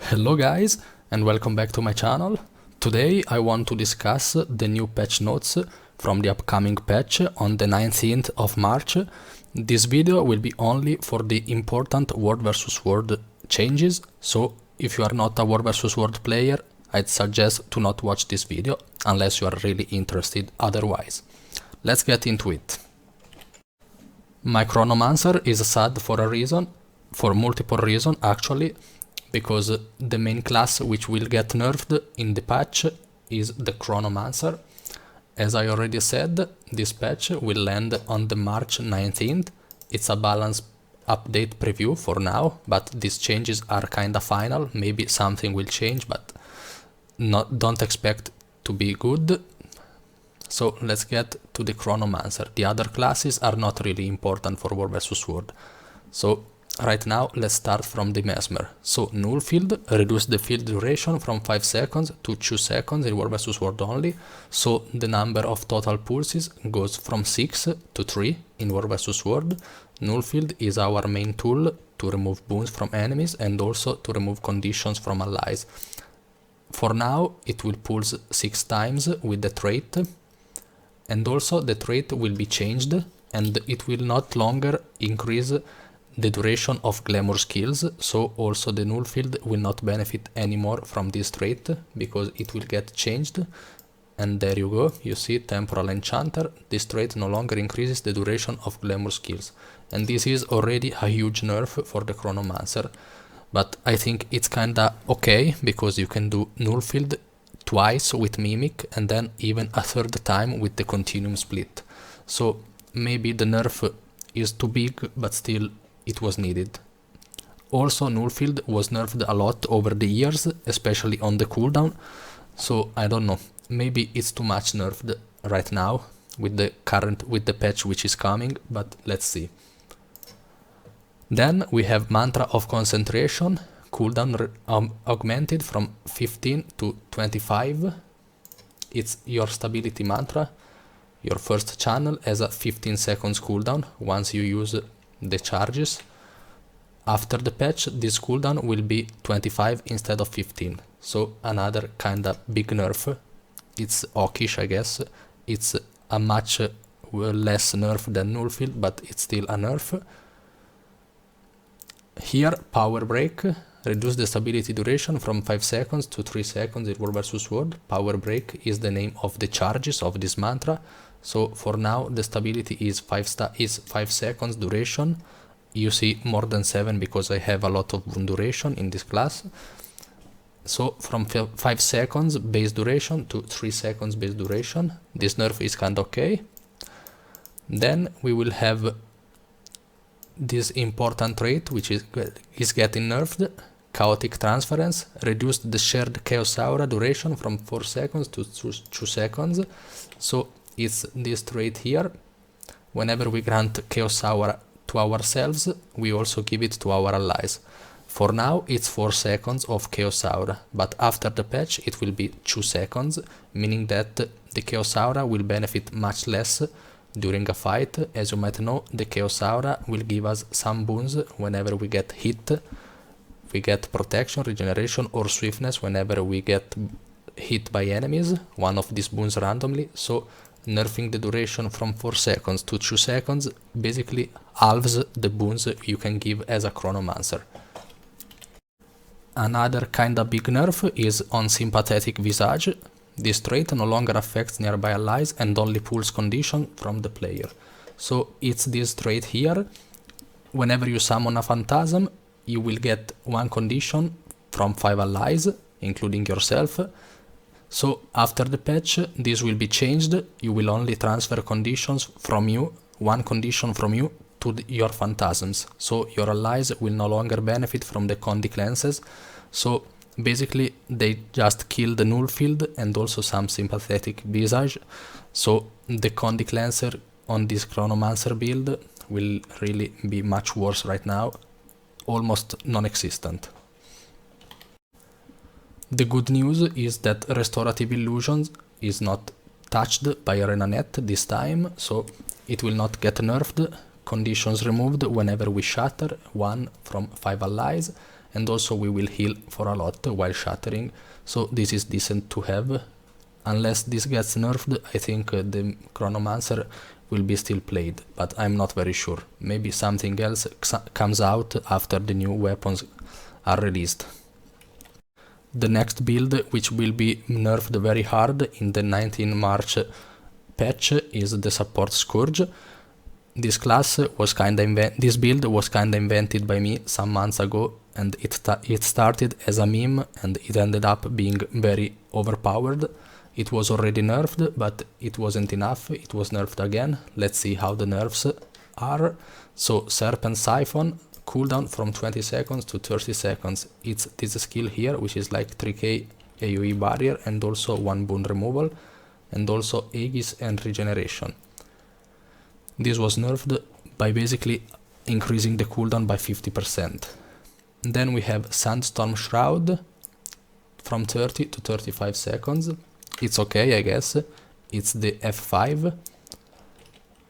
Hello guys and welcome back to my channel. Today I want to discuss the new patch notes from the upcoming patch on the 19th of March. This video will be only for the important World vs World changes, so if you are not a World vs World player, I'd suggest to not watch this video unless you are really interested otherwise. Let's get into it. My Chronomancer is sad for a reason, for multiple reasons actually, because the main class which will get nerfed in the patch is the Chronomancer. As I already said, this patch will land on the March 19th. It's a balanced update preview for now, but these changes are kinda final. Maybe something will change, but don't expect to be good. So let's get to the Chronomancer. The other classes are not really important for World vs World. So right now, let's start from the Mesmer. So, null field, reduce the field duration from 5 seconds to 2 seconds in World vs World only. So, the number of total pulses goes from 6 to 3 in World vs World. Null field is our main tool to remove boons from enemies and also to remove conditions from allies. For now, it will pulse 6 times with the trait. And also, the trait will be changed and it will not longer increase the duration of glamour skills, so also the null field will not benefit anymore from this trait because it will get changed. And there you go, you see temporal enchanter, this trait no longer increases the duration of glamour skills, and this is already a huge nerf for the Chronomancer, but I think it's kinda okay because you can do null field twice with mimic and then even a third time with the continuum split, so maybe the nerf is too big, but still it was needed. Also, null field was nerfed a lot over the years, especially on the cooldown, so I don't know, maybe it's too much nerfed right now with the patch which is coming, but let's see. Then we have Mantra of Concentration, cooldown augmented from 15 to 25. It's your stability mantra. Your first channel has a 15 seconds cooldown once you use the charges. After the patch, this cooldown will be 25 instead of 15, so another kinda big nerf. It's hawkish, I guess. It's a much less nerf than null field, but it's still a nerf. Here, power break, reduce the stability duration from 5 seconds to 3 seconds in World vs World. Power break is the name of the charges of this mantra. So for now the stability is 5 seconds duration. You see more than 7 because I have a lot of wound duration in this class. So from 5 seconds base duration to 3 seconds base duration. This nerf is kinda okay. Then we will have this important trait which is getting nerfed. Chaotic Transference, reduced the shared Chaos Aura duration from 4 seconds to 2 seconds. So it's this trait here. Whenever we grant Chaos Aura to ourselves, we also give it to our allies. For now, it's 4 seconds of Chaos Aura, but after the patch it will be 2 seconds, meaning that the Chaos Aura will benefit much less during a fight. As you might know, the Chaos Aura will give us some boons whenever we get hit. We get protection, regeneration or swiftness whenever we get hit by enemies, one of these boons randomly, so nerfing the duration from 4 seconds to 2 seconds basically halves the boons you can give as a Chronomancer. Another kinda big nerf is on Sympathetic Visage. This trait no longer affects nearby allies and only pulls condition from the player. So it's this trait here. Whenever you summon a Phantasm, you will get one condition from 5 allies, including yourself. So after the patch, this will be changed. You will only transfer conditions from you, one condition from you, to your Phantasms. So your allies will no longer benefit from the Condi cleanses. So basically, they just kill the null field and also some Sympathetic Visage. So the Condi cleanser on this Chronomancer build will really be much worse right now. Almost non-existent. The good news is that Restorative Illusions is not touched by ArenaNet this time, so it will not get nerfed. Conditions removed whenever we shatter one from 5 allies, and also we will heal for a lot while shattering, so this is decent to have. Unless this gets nerfed, I think the Chronomancer will be still played, but I'm not very sure. Maybe something else comes out after the new weapons are released. The next build, which will be nerfed very hard in the 19 March patch, is the support Scourge. This build was kinda invented by me some months ago, and it started as a meme and it ended up being very overpowered. It was already nerfed, but it wasn't enough, it was nerfed again. Let's see how the nerfs are. So Serpent Siphon, cooldown from 20 seconds to 30 seconds. It's this skill here, which is like 3k AoE barrier and also 1 boon removal, and also Aegis and regeneration. This was nerfed by basically increasing the cooldown by 50%. Then we have Sandstorm Shroud from 30 to 35 seconds. It's okay, I guess. It's the F5.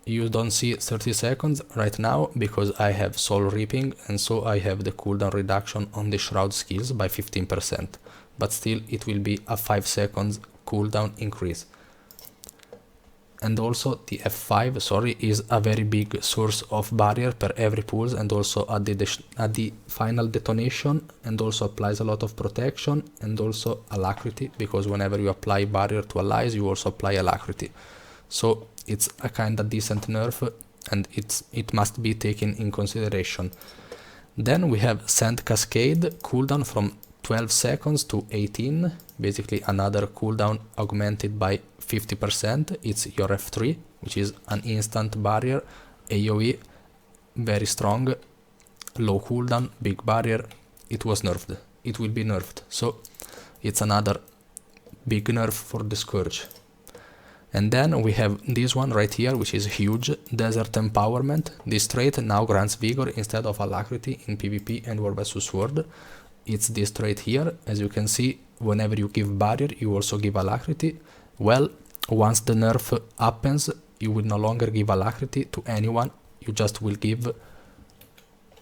You don't see 30 seconds right now because I have Soul Reaping, and so I have the cooldown reduction on the Shroud skills by 15%. But still it will be a 5 seconds cooldown increase. And also the F5, sorry, is a very big source of barrier per every pulse, and also at the final detonation, and also applies a lot of protection and also alacrity, because whenever you apply barrier to allies you also apply alacrity. So it's a kinda decent nerf, and it must be taken in consideration. Then we have Sand Cascade, cooldown from 12 seconds to 18, basically another cooldown augmented by 50%. It's your F3, which is an instant barrier, AoE, very strong, low cooldown, big barrier. It was nerfed, it will be nerfed, so it's another big nerf for the Scourge. And then we have this one right here, which is huge, Desert Empowerment. This trait now grants vigor instead of alacrity in PvP and War vs Sword. It's this trait here. As you can see, whenever you give barrier you also give alacrity. Well, once the nerf happens, you will no longer give alacrity to anyone, you just will give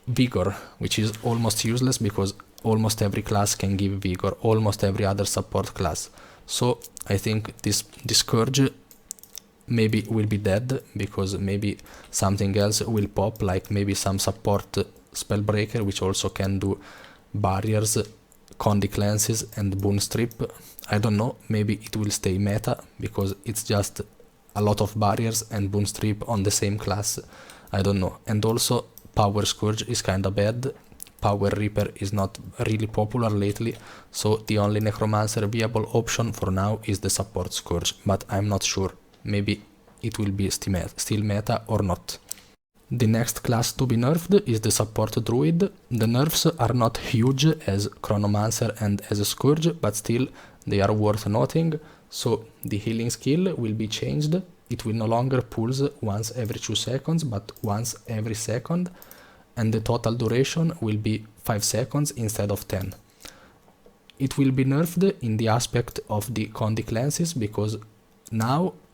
vigor, which is almost useless because almost every class can give vigor, almost every other support class. So I think this Scourge maybe will be dead, because maybe something else will pop, like maybe some support Spellbreaker, which also can do barriers, Condi Cleanses and Boon Strip. I don't know, maybe it will stay meta, because it's just a lot of barriers and Boon Strip on the same class. I don't know. And also Power Scourge is kinda bad. Power Reaper is not really popular lately, so the only Necromancer viable option for now is the support Scourge, but I'm not sure. Maybe it will be still meta or not. The next class to be nerfed is the support Druid. The nerfs are not huge as Chronomancer and as Scourge, but still they are worth noting. So the healing skill will be changed. It will no longer pulse once every 2 seconds, but once every second, and the total duration will be 5 seconds instead of 10. It will be nerfed in the aspect of the Condi Cleanses, because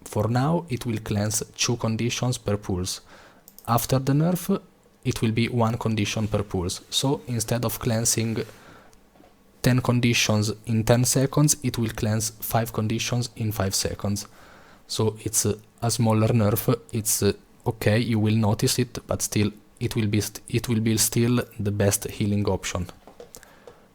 for now it will cleanse 2 conditions per pulse. After the nerf it will be 1 condition per pulse, so instead of cleansing 10 conditions in 10 seconds, it will cleanse 5 conditions in 5 seconds. So it's a smaller nerf, it's okay, you will notice it, but still it will be still the best healing option.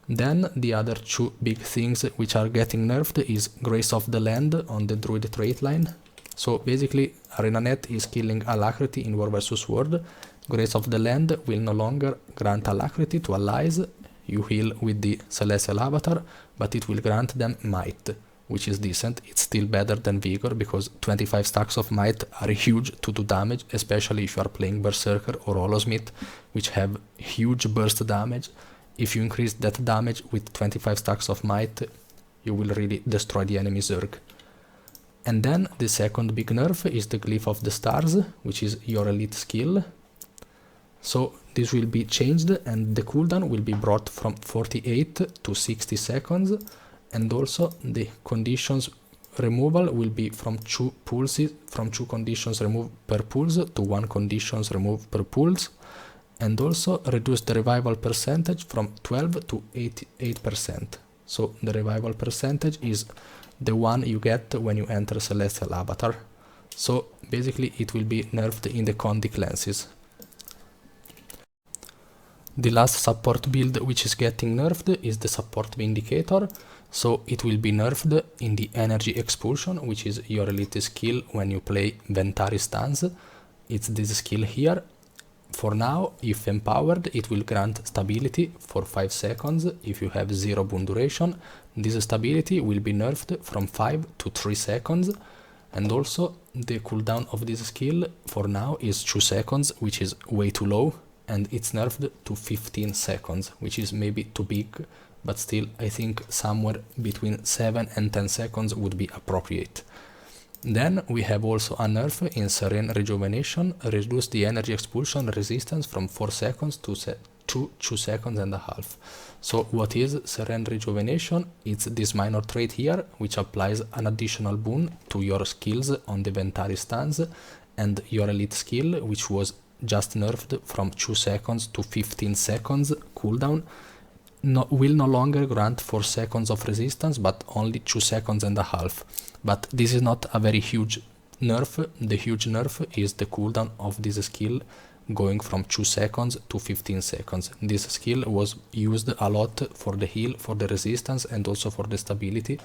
Then the other 2 big things which are getting nerfed is Grace of the Land on the Druid trait line. So basically ArenaNet is killing alacrity in War vs World. Grace of the Land will no longer grant alacrity to allies. You heal with the Celestial Avatar, but it will grant them Might, which is decent. It's still better than Vigor, because 25 stacks of Might are huge to do damage, especially if you are playing Berserker or Holosmith, which have huge burst damage. If you increase that damage with 25 stacks of Might, you will really destroy the enemy Zerg. And then the second big nerf is the Glyph of the Stars, which is your elite skill. So this will be changed, and the cooldown will be brought from 48 to 60 seconds, and also the conditions removal will be from 2 conditions removed per pulse to 1 conditions removed per pulse, and also reduce the revival percentage from 12 to 88%. So the revival percentage is the one you get when you enter Celestial Avatar. So basically it will be nerfed in the Condi classes. The last support build which is getting nerfed is the support Vindicator. So it will be nerfed in the energy expulsion, which is your elite skill when you play Ventari stance. It's this skill here. For now, if empowered, it will grant stability for 5 seconds if you have 0 boon duration. This stability will be nerfed from 5 to 3 seconds. And also, the cooldown of this skill for now is 2 seconds, which is way too low. And it's nerfed to 15 seconds, which is maybe too big. But still, I think somewhere between 7 and 10 seconds would be appropriate. Then we have also a nerf in Serene Rejuvenation, reduce the energy expulsion resistance from 4 seconds to 2 seconds and a half. So what is Serene Rejuvenation? It's this minor trait here, which applies an additional boon to your skills on the Ventari stance, and your elite skill, which was just nerfed from 2 seconds to 15 seconds cooldown, will no longer grant 4 seconds of resistance, but only 2 seconds and a half. But this is not a very huge nerf. The huge nerf is the cooldown of this skill going from 2 seconds to 15 seconds. This skill was used a lot for the heal, for the resistance, and also for the stability.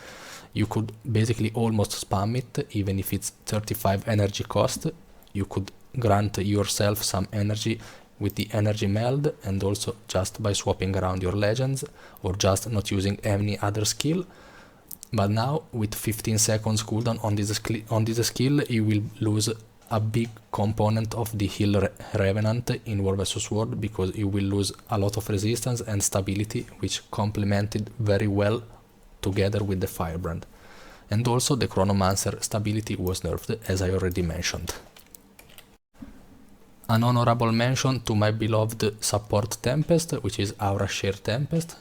You could basically almost spam it, even if it's 35 energy cost. You could grant yourself some energy with the energy meld, and also just by swapping around your legends or just not using any other skill. But now with 15 seconds cooldown on this skill, you will lose a big component of the heal Revenant in War vs World, because you will lose a lot of resistance and stability, which complemented very well together with the Firebrand. And also the Chronomancer stability was nerfed, as I already mentioned. An honorable mention to my beloved support Tempest, which is Aura Share Tempest.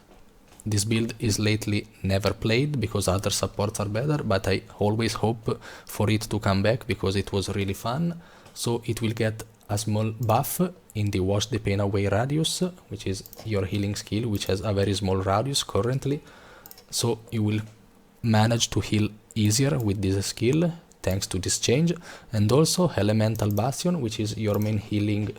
This build is lately never played because other supports are better, but I always hope for it to come back because it was really fun. So it will get a small buff in the Wash the Pain Away radius, which is your healing skill, which has a very small radius currently. So you will manage to heal easier with this skill, thanks to this change. And also Elemental Bastion, which is your main healing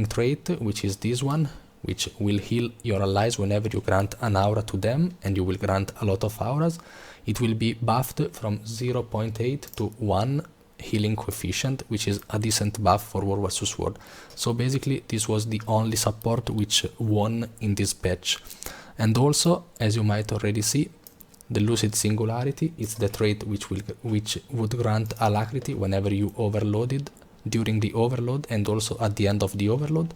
trait, which is this one, which will heal your allies whenever you grant an aura to them, and you will grant a lot of auras. It will be buffed from 0.8 to 1 healing coefficient, which is a decent buff for War vs World. So basically this was the only support which won in this patch. And also, as you might already see, the Lucid Singularity is the trait which would grant alacrity whenever you overloaded, during the overload, and also at the end of the overload.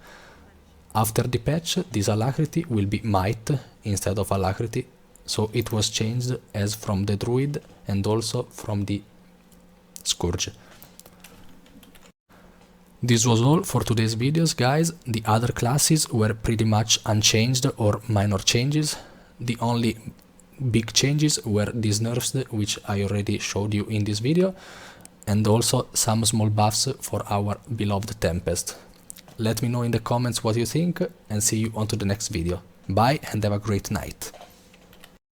After the patch, this alacrity will be might instead of alacrity, so it was changed as from the Druid and also from the Scourge. This was all for today's videos, guys. The other classes were pretty much unchanged or minor changes. The only big changes were these nerfs, which I already showed you in this video, and also some small buffs for our beloved Tempest. Let me know in the comments what you think, and see you on to the next video. Bye and have a great night.